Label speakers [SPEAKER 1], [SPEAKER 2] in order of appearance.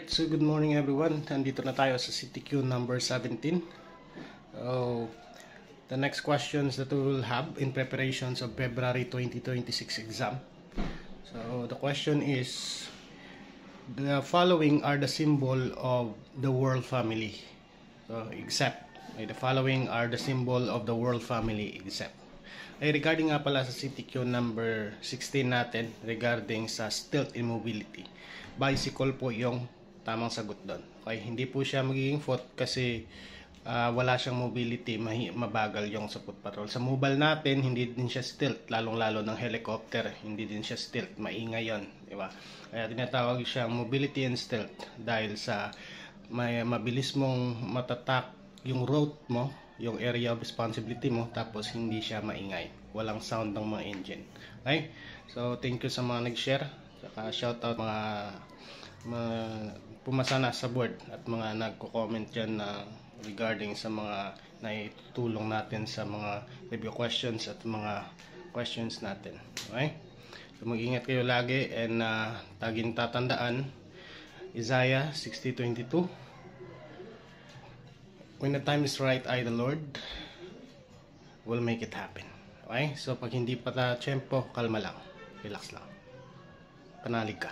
[SPEAKER 1] Alright, so good morning everyone. Nandito na tayo sa CTQ number 17. So, the next questions that we will have in preparations of February 2026 exam. So, the question is, the following are the symbol of the world family. So, except. The following are the symbol of the world family except. Regarding nga pala sa CTQ number 16 natin, regarding sa stealth immobility, bicycle po yung tamang sagot doon. Okay, hindi po siya magiging foot kasi wala siyang mobility, mabagal yung sa foot patrol. Sa mobile natin, hindi din siya stealth, lalong-lalo ng helicopter, hindi din siya stealth, maingay yon, di ba? Kaya tinatawag siyang mobility and stealth dahil sa may mabilis mong matatak yung route mo, yung area of responsibility mo, tapos hindi siya maingay, walang sound ng mga engine. Okay, so thank you sa mga nag-share, saka shout out mga pumasa na sa board at mga nagko-comment dyan na regarding sa mga naitutulong natin sa mga review questions at mga questions natin. Okay, so mag-ingat kayo lagi, and taging tatandaan Isaiah 60:22, when the time is right, I the Lord will make it happen. Okay? So pag hindi pa ta tiyempo, kalma lang. Relax lang. Panalig ka.